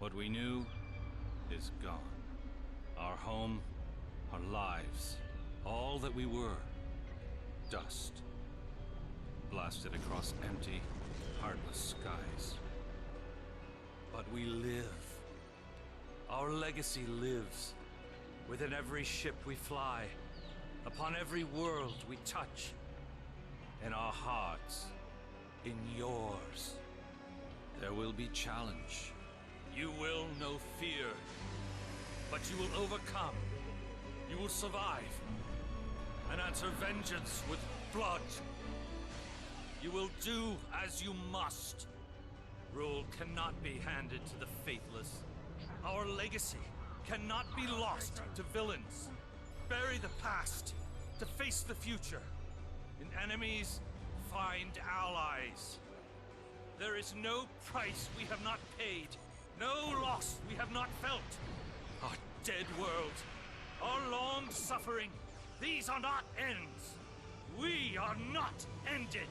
What we knew is gone. Our home, our lives, all that we were, dust. Blasted across empty, heartless skies. But we live. Our legacy lives within every ship we fly, upon every world we touch, in our hearts, in yours. There will be challenge. You will know fear, but you will overcome. You will survive and answer vengeance with blood. You will do as you must. Rule cannot be handed to the faithless. Our legacy cannot be lost to villains. Bury the past to face the future. In enemies, find allies. There is no price we have not paid, no loss we have not felt. Our dead world, our long suffering, these are not ends. We are not ended.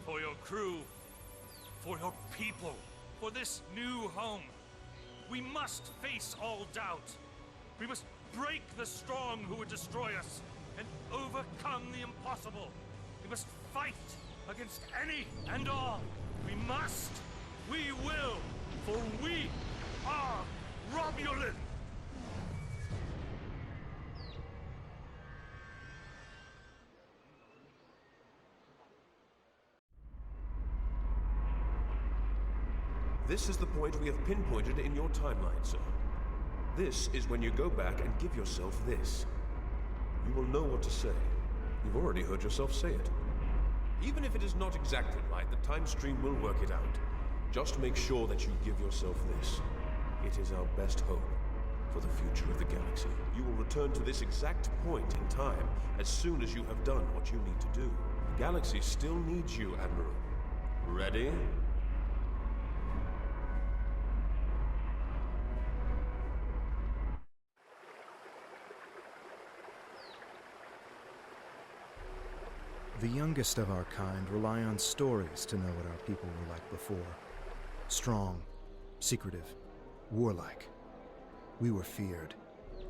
For your crew, for your people, for this new home, we must face all doubt. We must break the strong who would destroy us and overcome the impossible. We must fight against any and all. We must, we will, for we are Romulan! This is the point we have pinpointed in your timeline, sir. This is when you go back and give yourself this. You will know what to say. You've already heard yourself say it. Even if it is not exactly right, the time stream will work it out. Just make sure that you give yourself this. It is our best hope for the future of the galaxy. You will return to this exact point in time as soon as you have done what you need to do. The galaxy still needs you, Admiral. Ready? The youngest of our kind rely on stories to know what our people were like before. Strong, secretive, warlike. We were feared.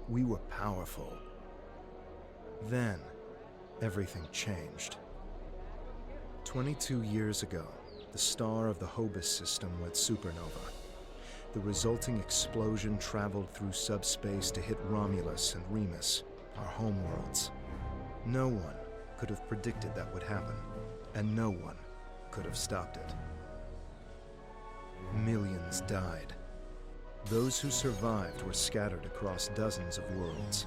We were powerful. Then, everything changed. 22 years ago, the star of the Hobus system went supernova. The resulting explosion traveled through subspace to hit Romulus and Remus, our homeworlds. No one could have predicted that would happen, and no one could have stopped it. Millions died. Those who survived were scattered across dozens of worlds.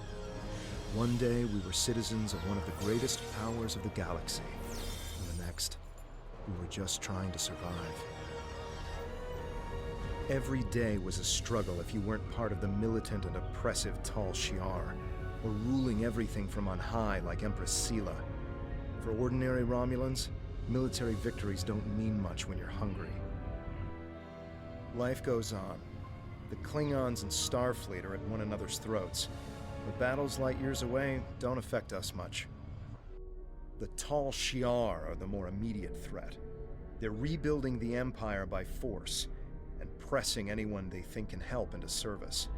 One day we were citizens of one of the greatest powers of the galaxy, and the next, we were just trying to survive. Every day was a struggle if you weren't part of the militant and oppressive Tal Shiar, or ruling everything from on high like Empress Sela. For ordinary Romulans, military victories don't mean much when you're hungry. Life goes on. The Klingons and Starfleet are at one another's throats. The battles light years away don't affect us much. The Tal Shiar are the more immediate threat. They're rebuilding the Empire by force, and pressing anyone they think can help into service.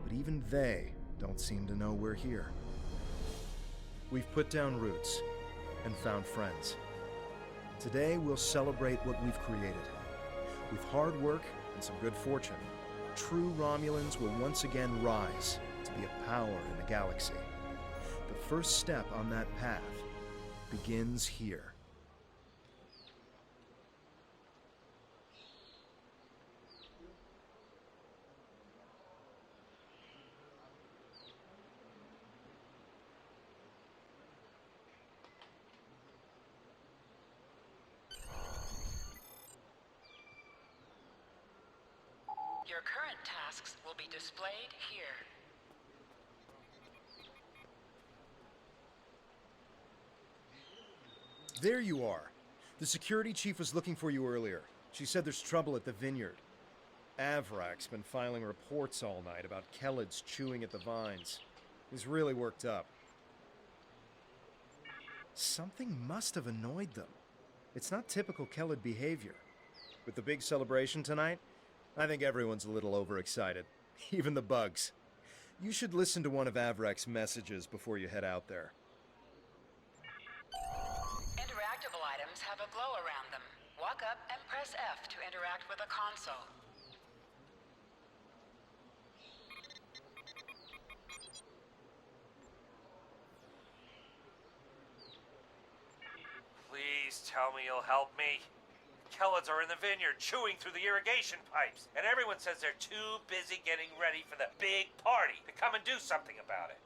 But even they don't seem to know we're here. We've put down roots and found friends. Today we'll celebrate what we've created. With hard work and some good fortune, true Romulans will once again rise to be a power in the galaxy. The first step on that path begins here. Your current tasks will be displayed here. There you are. The security chief was looking for you earlier. She said there's trouble at the vineyard. Avrak's been filing reports all night about Kellids chewing at the vines. He's really worked up. Something must have annoyed them. It's not typical Kellid behavior. With the big celebration tonight, I think everyone's a little overexcited. Even the bugs. You should listen to one of Avrek's messages before you head out there. Interactable items have a glow around them. Walk up and press F to interact with a console. Please tell me you'll help me. Kellids are in the vineyard chewing through the irrigation pipes, and everyone says they're too busy getting ready for the big party to come and do something about it.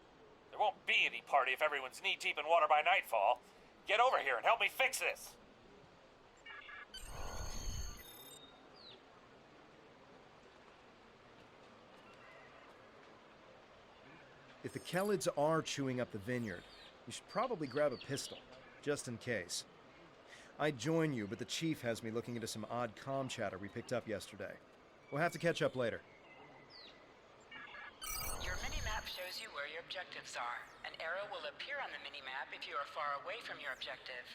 There won't be any party if everyone's knee-deep in water by nightfall. Get over here and help me fix this. If the Kellids are chewing up the vineyard, you should probably grab a pistol, just in case. I'd join you, but the chief has me looking into some odd comm chatter we picked up yesterday. We'll have to catch up later. Your mini-map shows you where your objectives are. An arrow will appear on the mini-map if you are far away from your objective.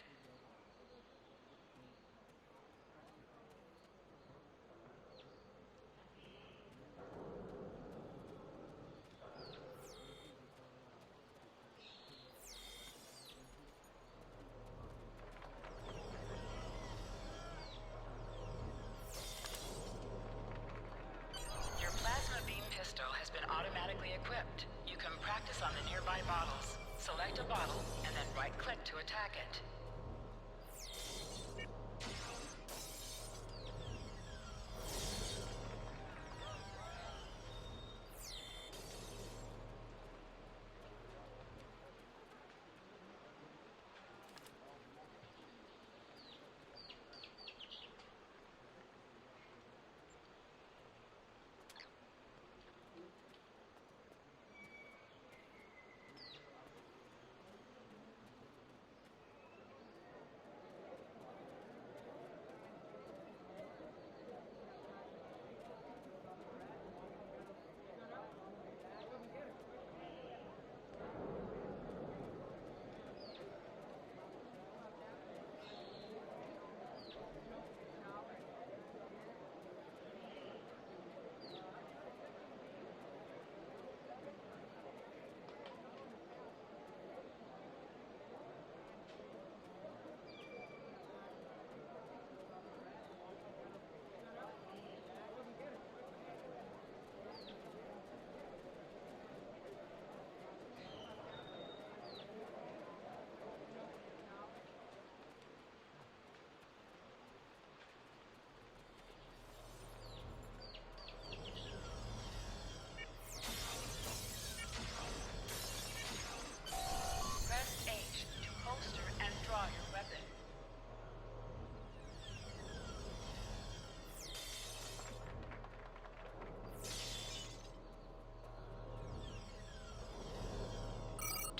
Automatically equipped. You can practice on the nearby bottles. Select a bottle, and then right-click to attack it.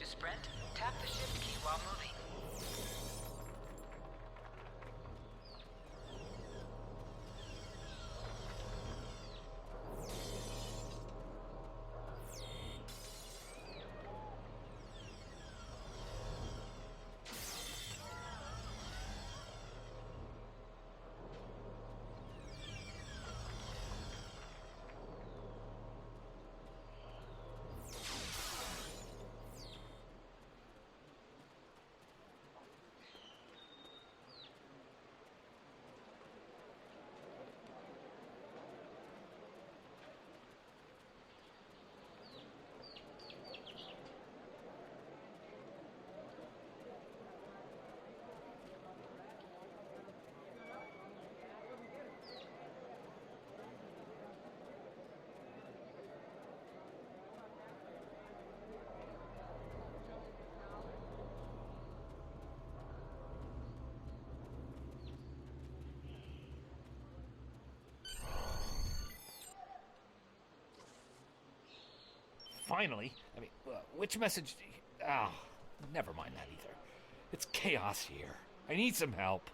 Sprint, tap the shift key while moving. Finally? I mean, which message? Oh, never mind that either. It's chaos here. I need some help.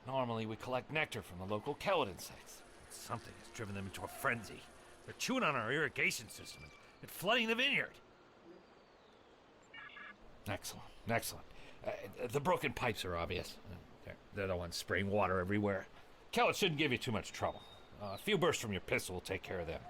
Normally we collect nectar from the local Kellid insects. Something has driven them into a frenzy. They're chewing on our irrigation system and flooding the vineyard. Excellent, excellent. The broken pipes are obvious. They're the ones spraying water everywhere. Kellid shouldn't give you too much trouble. A few bursts from your pistol will take care of them.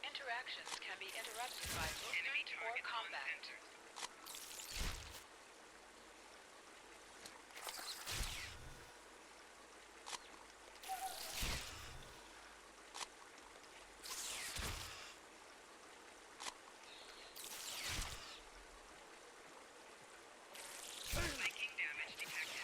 Interactions can be interrupted by movement or combat. Making damage detected.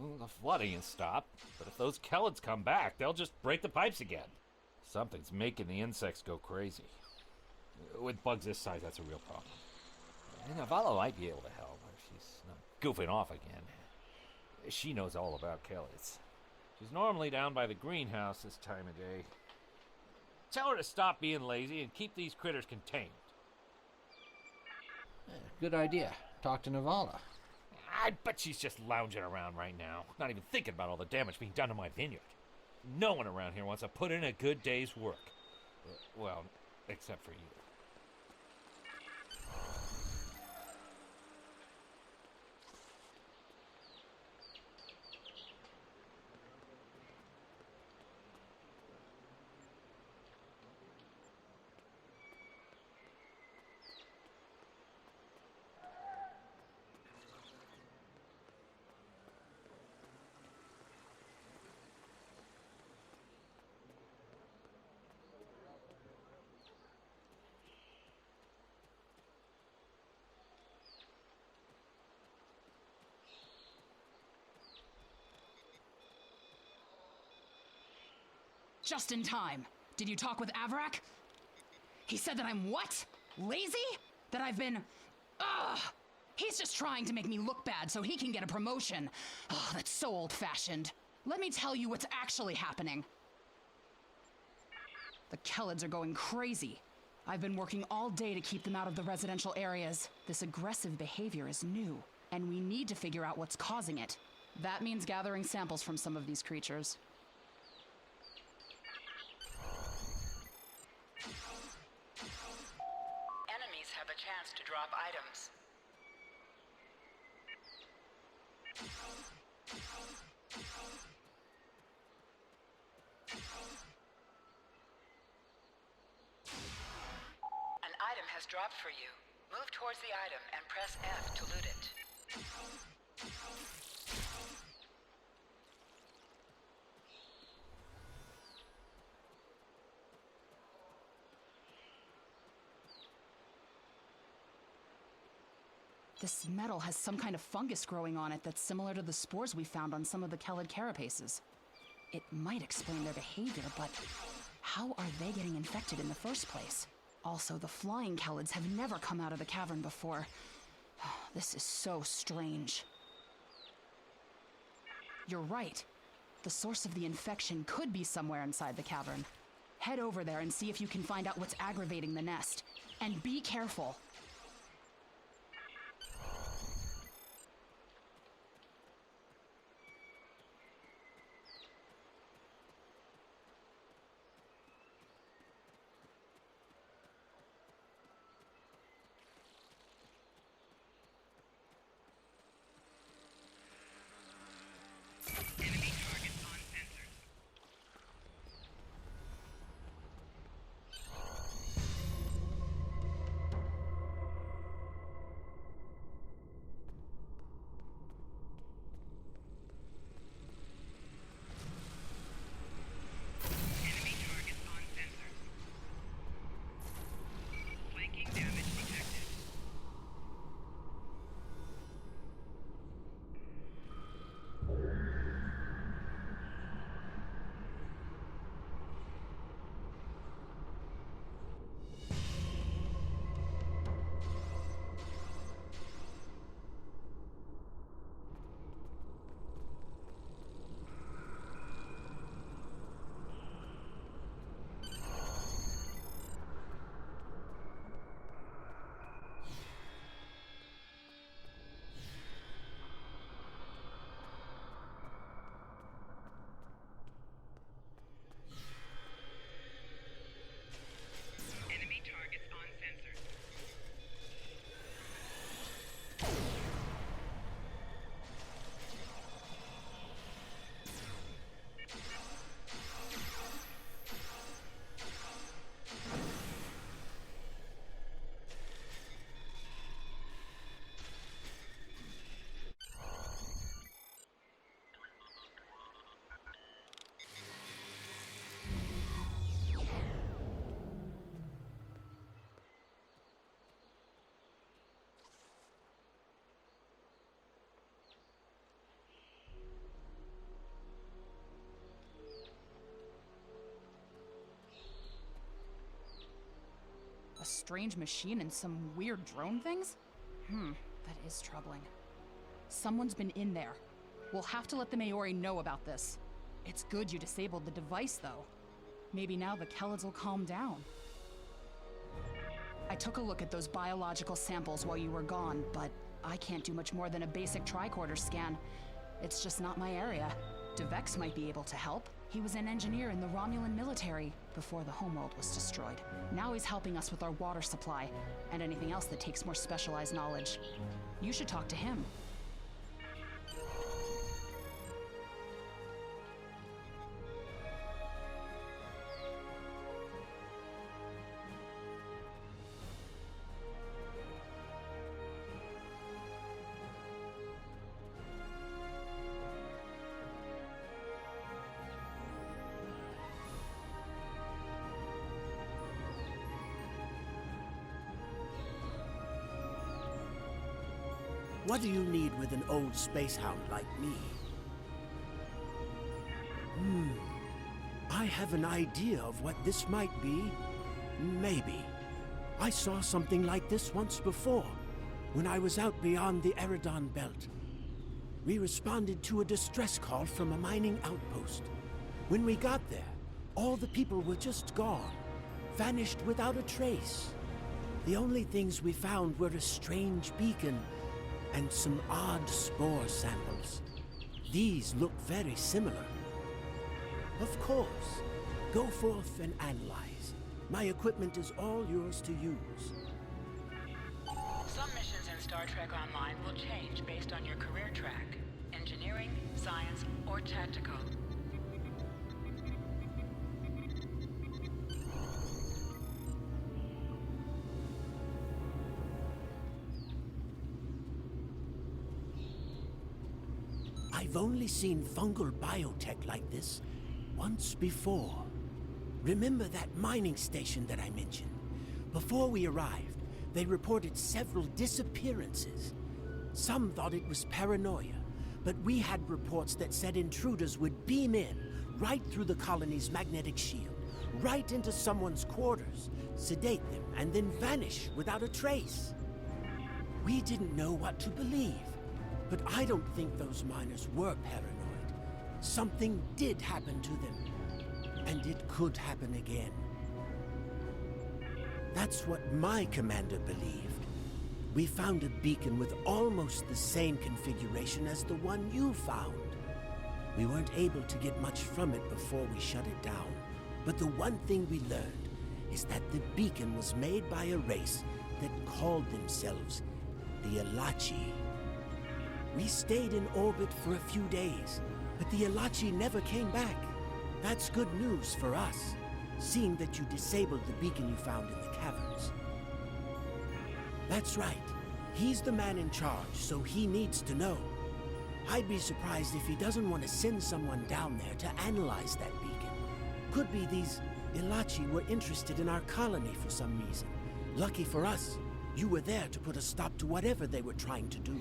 Well, the flooding has stopped, but if those Kellids come back, they'll just break the pipes again. Something's making the insects go crazy. With bugs this size, that's a real problem. And Avala might be able to help if she's not goofing off again. She knows all about Kellids. She's normally down by the greenhouse this time of day. Tell her to stop being lazy and keep these critters contained. Good idea. Talk to Navala. I bet she's just lounging around right now, not even thinking about all the damage being done to my vineyard. No one around here wants to put in a good day's work. Well, except for you. Just in time. Did you talk with Avrak? He said that I'm what? Lazy? That I've been... Ugh! He's just trying to make me look bad so he can get a promotion. Oh, that's so old-fashioned. Let me tell you what's actually happening. The Kellids are going crazy. I've been working all day to keep them out of the residential areas. This aggressive behavior is new, and we need to figure out what's causing it. That means gathering samples from some of these creatures. Enemies have a chance to drop items. An item has dropped for you. Move towards the item and press F to loot it. This metal has some kind of fungus growing on it that's similar to the spores we found on some of the Kelid carapaces. It might explain their behavior, but how are they getting infected in the first place? Also, the flying Kelids have never come out of the cavern before. This is so strange. You're right. The source of the infection could be somewhere inside the cavern. Head over there and see if you can find out what's aggravating the nest. And be careful. A strange machine and some weird drone things? That is troubling. Someone's been in there. We'll have to let the Maori know about this. It's good you disabled the device, though. Maybe now the Kelids will calm down. I took a look at those biological samples while you were gone, but I can't do much more than a basic tricorder scan. It's just not my area. Devex might be able to help. He was an engineer in the Romulan military before the homeworld was destroyed. Now he's helping us with our water supply and anything else that takes more specialized knowledge. You should talk to him. What do you need with an old space hound like me? I have an idea of what this might be. Maybe. I saw something like this once before, when I was out beyond the Eridon Belt. We responded to a distress call from a mining outpost. When we got there, all the people were just gone, vanished without a trace. The only things we found were a strange beacon and some odd spore samples. These look very similar. Of course, go forth and analyze. My equipment is all yours to use. Some missions in Star Trek Online will change based on your career track. Engineering, science, or tactical. I've only seen fungal biotech like this once before. Remember that mining station that I mentioned? Before we arrived, they reported several disappearances. Some thought it was paranoia, but we had reports that said intruders would beam in right through the colony's magnetic shield, right into someone's quarters, sedate them, and then vanish without a trace. We didn't know what to believe, but I don't think those miners were paranoid. Something did happen to them, and it could happen again. That's what my commander believed. We found a beacon with almost the same configuration as the one you found. We weren't able to get much from it before we shut it down. But the one thing we learned is that the beacon was made by a race that called themselves the Elachi. We stayed in orbit for a few days, but the Elachi never came back. That's good news for us, seeing that you disabled the beacon you found in the caverns. That's right. He's the man in charge, so he needs to know. I'd be surprised if he doesn't want to send someone down there to analyze that beacon. Could be these Elachi were interested in our colony for some reason. Lucky for us, you were there to put a stop to whatever they were trying to do.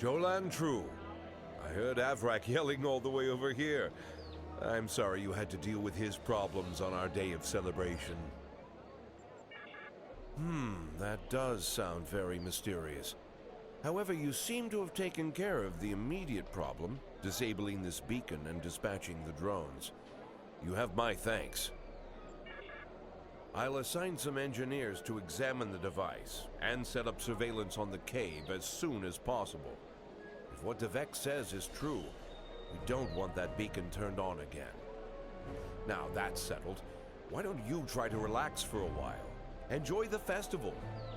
Jolan True. I heard Avrak yelling all the way over here. I'm sorry you had to deal with his problems on our day of celebration. That does sound very mysterious. However, you seem to have taken care of the immediate problem, disabling this beacon and dispatching the drones. You have my thanks. I'll assign some engineers to examine the device and set up surveillance on the cave as soon as possible. If what Devek says is true, we don't want that beacon turned on again. Now that's settled, why don't you try to relax for a while? Enjoy the festival.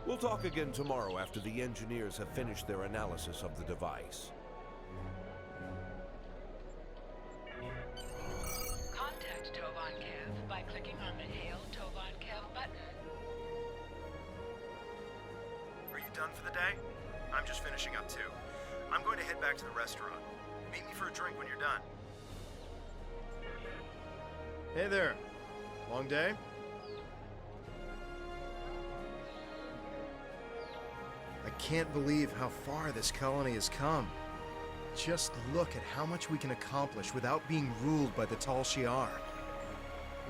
We'll talk again tomorrow after the engineers have finished their analysis of the device. Contact Tovan Kev by clicking on the Hail Tovan Kev button. Are you done for the day? I'm just finishing up too. I'm going to head back to the restaurant. Meet me for a drink when you're done. Hey there. Long day? I can't believe how far this colony has come. Just look at how much we can accomplish without being ruled by the Tal Shiar.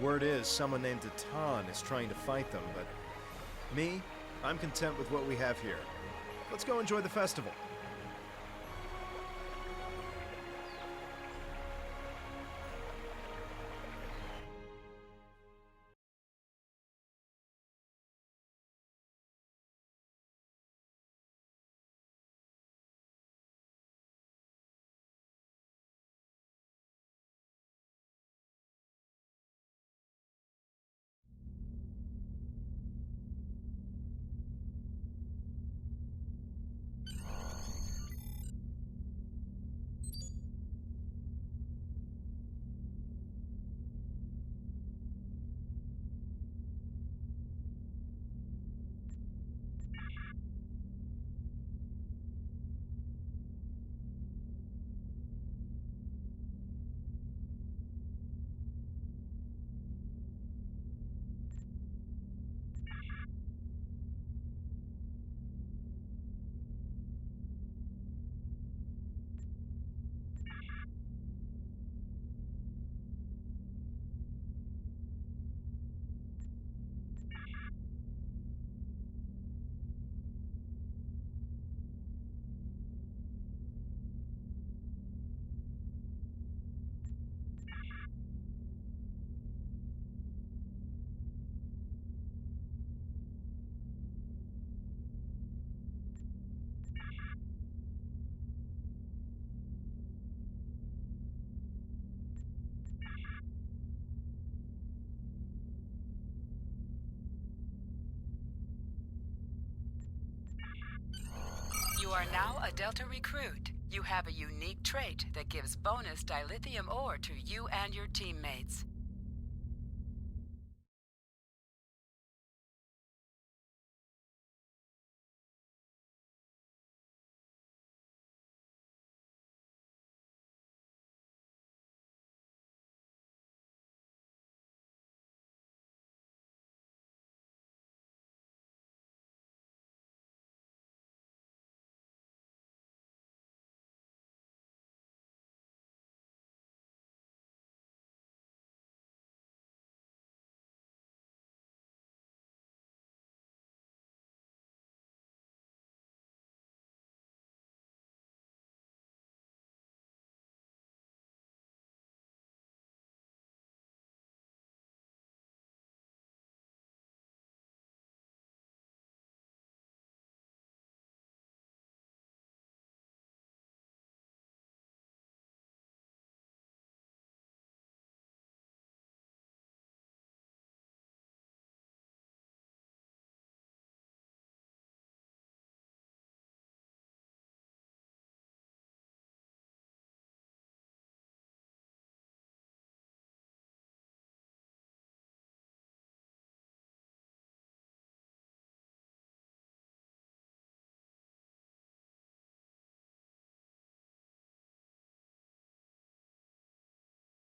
Word is someone named Atan is trying to fight them, but me, I'm content with what we have here. Let's go enjoy the festival. are now a Delta recruit. You have a unique trait that gives bonus dilithium ore to you and your teammates.